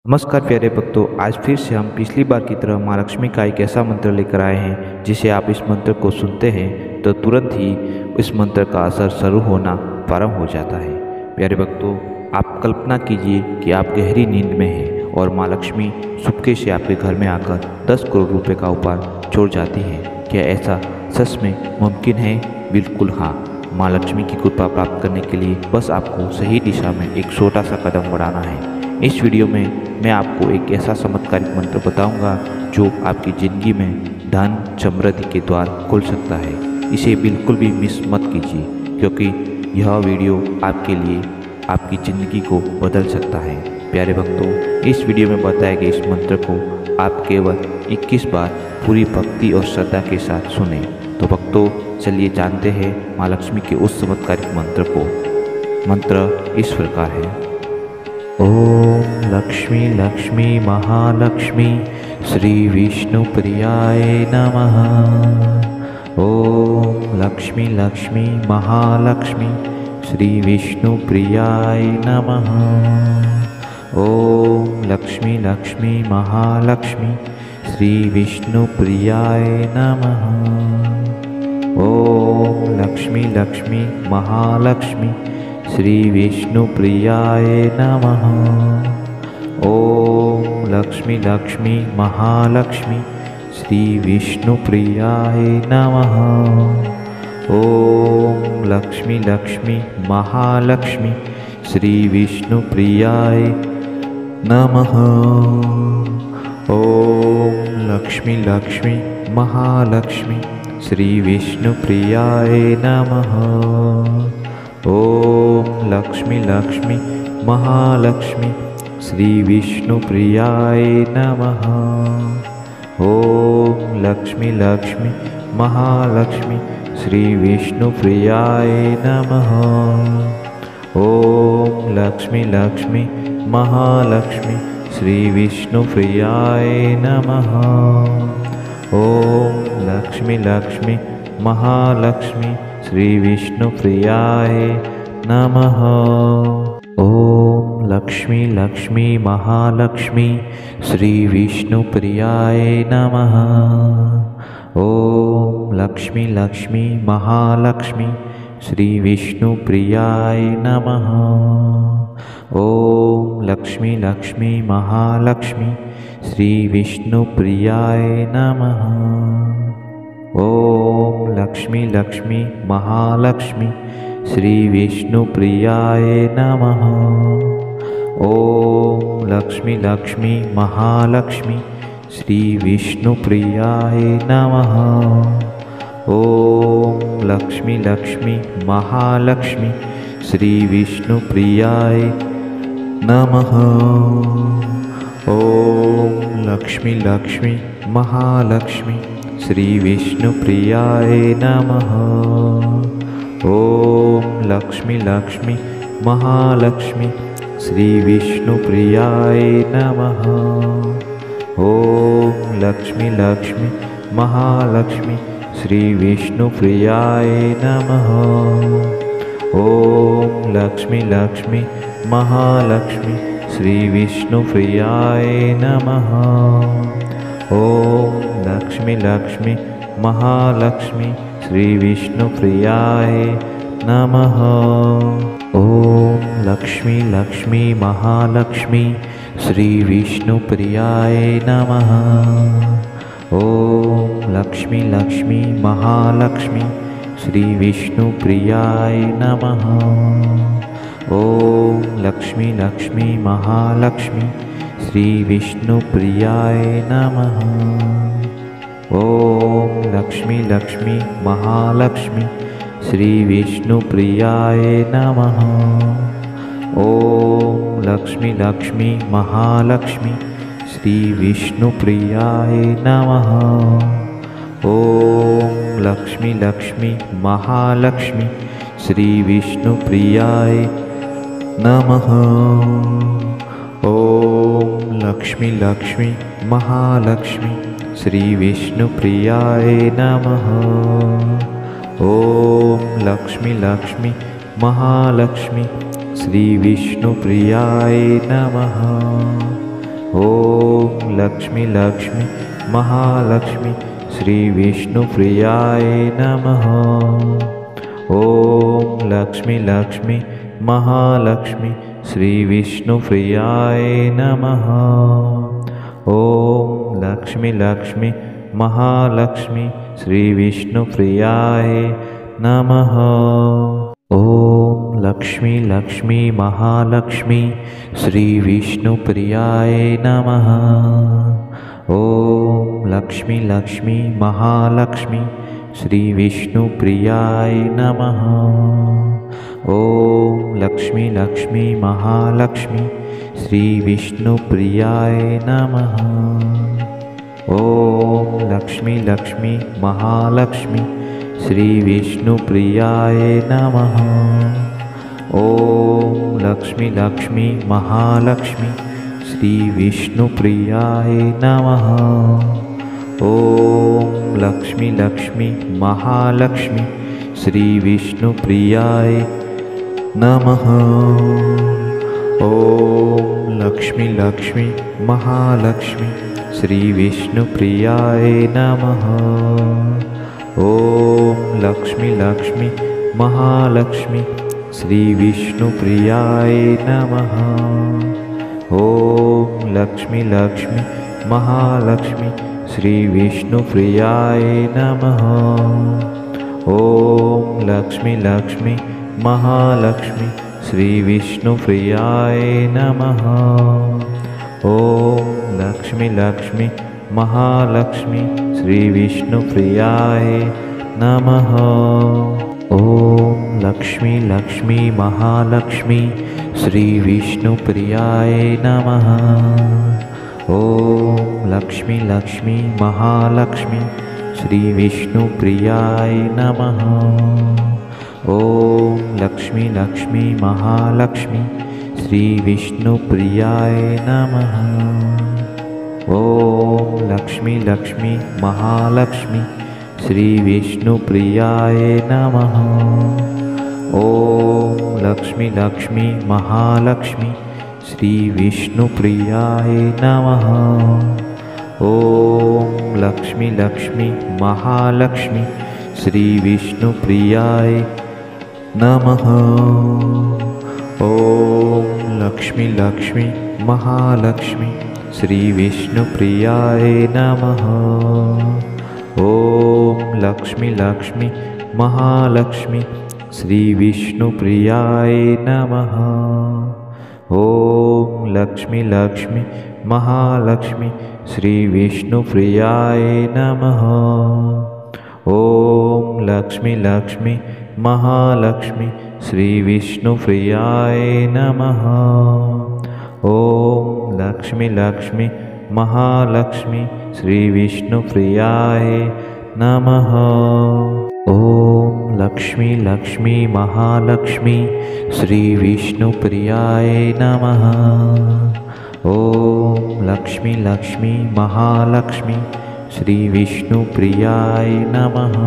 नमस्कार प्यारे भक्तों, आज फिर से हम पिछली बार की तरह माँ लक्ष्मी का एक ऐसा मंत्र लेकर आए हैं जिसे आप इस मंत्र को सुनते हैं तो तुरंत ही इस मंत्र का असर शुरू होना प्रारंभ हो जाता है। प्यारे भक्तों, आप कल्पना कीजिए कि आप गहरी नींद में हैं और माँ लक्ष्मी चुपके से आपके घर में आकर 10 करोड़ रुपए का उपहार छोड़ जाती हैं। क्या ऐसा सच में मुमकिन है? बिल्कुल हाँ। माँ लक्ष्मी की कृपा प्राप्त करने के लिए बस आपको सही दिशा में एक छोटा सा कदम बढ़ाना है। इस वीडियो में मैं आपको एक ऐसा चमत्कारिक मंत्र बताऊंगा जो आपकी ज़िंदगी में धन समृद्धि के द्वार खोल सकता है। इसे बिल्कुल भी मिस मत कीजिए क्योंकि यह वीडियो आपके लिए आपकी ज़िंदगी को बदल सकता है। प्यारे भक्तों, इस वीडियो में बताए गए इस मंत्र को आप केवल 21 बार पूरी भक्ति और श्रद्धा के साथ सुने। तो भक्तों, चलिए जानते हैं माँ लक्ष्मी के उस चमत्कारिक मंत्र को। मंत्र इस प्रकार है। ओम लक्ष्मी लक्ष्मी महालक्ष्मी श्री विष्णु प्रियाय नमः। ओम लक्ष्मी लक्ष्मी महालक्ष्मी श्री विष्णु प्रियाय नमः। ओम लक्ष्मी लक्ष्मी महालक्ष्मी श्री विष्णु प्रियाय नमः। ओम लक्ष्मी लक्ष्मी महालक्ष्मी श्री विष्णु प्रियाय नमः। ओम लक्ष्मी लक्ष्मी महालक्ष्मी श्री विष्णु प्रियाय नमः। ओम लक्ष्मी लक्ष्मी महालक्ष्मी श्री विष्णु प्रियाय नमः। ओम लक्ष्मी लक्ष्मी महालक्ष्मी श्री विष्णु प्रियाय नमः। ओम लक्ष्मी लक्ष्मी महालक्ष्मी श्री विष्णु प्रियाय नमः। ओम लक्ष्मी लक्ष्मी महालक्ष्मी श्री विष्णु प्रियाय नमः। ओम लक्ष्मी लक्ष्मी महालक्ष्मी श्री विष्णु प्रियाय नमः। ओम लक्ष्मी लक्ष्मी महालक्ष्मी श्री विष्णु प्रियाय नमः। ओम लक्ष्मी लक्ष्मी महालक्ष्मी श्री विष्णु प्रियाय नमः। ओम लक्ष्मी लक्ष्मी महालक्ष्मी श्री विष्णु प्रियाय नमः। ओम लक्ष्मी लक्ष्मी महालक्ष्मी श्री विष्णु प्रियाय नमः। ओम लक्ष्मी लक्ष्मी महालक्ष्मी श्री विष्णु प्रियाय नमः। ओम लक्ष्मी लक्ष्मी महालक्ष्मी श्री विष्णु प्रियाय नमः। ओम लक्ष्मी लक्ष्मी महालक्ष्मी श्री विष्णु प्रियाय नमः। ओम लक्ष्मी लक्ष्मी महालक्ष्मी श्री विष्णु प्रियाय नमः। ओम लक्ष्मी लक्ष्मी महालक्ष्मी श्री विष्णु प्रियाय नमः। ओम लक्ष्मी लक्ष्मी महालक्ष्मी श्री विष्णु प्रियाय नमः। ओम लक्ष्मी लक्ष्मी महालक्ष्मी श्री विष्णु प्रियाय नमः। ओम लक्ष्मी लक्ष्मी महालक्ष्मी श्री विष्णु प्रियाय नमः। ओम लक्ष्मी लक्ष्मी महालक्ष्मी श्री विष्णु प्रियाय नमः। ओम लक्ष्मी लक्ष्मी महालक्ष्मी श्री विष्णु प्रियाय नमः। ओम लक्ष्मी लक्ष्मी महालक्ष्मी श्री विष्णु प्रियाय नमः। ओम लक्ष्मी लक्ष्मी महालक्ष्मी श्री विष्णु प्रियाय नमः। ओम लक्ष्मी लक्ष्मी महालक्ष्मी श्री विष्णु प्रियाय नमः। ओम लक्ष्मी लक्ष्मी महालक्ष्मी श्री विष्णु प्रियाय नमः। ओम लक्ष्मी लक्ष्मी महालक्ष्मी श्री विष्णु प्रियाय नमः। ओम लक्ष्मी लक्ष्मी महालक्ष्मी श्री विष्णु प्रियाय नमः। लक्ष्मी लक्ष्मी महालक्ष्मी श्री विष्णुप्रियाय नमः। ॐ लक्ष्मी लक्ष्मी महालक्ष्मी श्री विष्णुप्रियाय नमः। ॐ लक्ष्मी लक्ष्मी महालक्ष्मी श्री विष्णुप्रियाय नमः। ॐ लक्ष्मी लक्ष्मी महालक्ष्मी श्री विष्णुप्रियाय नमः। ॐ लक्ष्मी लक्ष्मी महालक्ष्मी श्री विष्णुप्रियाय नमः। ॐ लक्ष्मी लक्ष्मी महालक्ष्मी श्री विष्णुप्रियाय नमः। ॐ लक्ष्मी लक्ष्मी महालक्ष्मी श्री विष्णुप्रियाय नमः। ॐ लक्ष्मी लक्ष्मी महालक्ष्मी श्री विष्णुप्रियाय नमः। ॐ लक्ष्मी लक्ष्मी महालक्ष्मी श्री विष्णुप्रियाय नमः। ॐ लक्ष्मी लक्ष्मी महालक्ष्मी श्री विष्णुप्रियाय नमः। ॐ लक्ष्मी लक्ष्मी महालक्ष्मी श्री विष्णुप्रियाय नमः। ॐ लक्ष्मी लक्ष्मी महालक्ष्मी श्री विष्णुप्रियाय नमः। ॐ लक्ष्मी लक्ष्मी महालक्ष्मी श्री विष्णुप्रियाय नमः। ॐ लक्ष्मी लक्ष्मी महालक्ष्मी श्री विष्णुप्रियाय नमः। ॐ लक्ष्मी लक्ष्मी महालक्ष्मी श्री विष्णुप्रियाय नमः। ॐ लक्ष्मी लक्ष्मी महालक्ष्मी श्री विष्णुप्रियाय नमः। ॐ लक्ष्मी लक्ष्मी महालक्ष्मी श्री विष्णुप्रियाय नमः। ॐ लक्ष्मी लक्ष्मी महालक्ष्मी श्री विष्णुप्रियाय नमः। ॐ लक्ष्मी लक्ष्मी महालक्ष्मी श्री विष्णुप्रियाय नमः। ॐ लक्ष्मी लक्ष्मी महालक्ष्मी श्री विष्णुप्रियाय नमः। ॐ लक्ष्मी लक्ष्मी महालक्ष्मी श्री विष्णुप्रियाय नमः। ॐ लक्ष्मी लक्ष्मी महालक्ष्मी श्री विष्णुप्रियाय नमः। ॐ लक्ष्मी लक्ष्मी महालक्ष्मी श्री विष्णुप्रियाय नमः। ॐ लक्ष्मी लक्ष्मी महालक्ष्मी श्री विष्णुप्रियाय नमः। ॐ लक्ष्मी लक्ष्मी महालक्ष्मी श्री विष्णुप्रियाय नमः। ॐ लक्ष्मी लक्ष्मी महालक्ष्मी श्री विष्णुप्रियाय नमः। ॐ लक्ष्मी लक्ष्मी महालक्ष्मी श्री विष्णुप्रियाय नमः।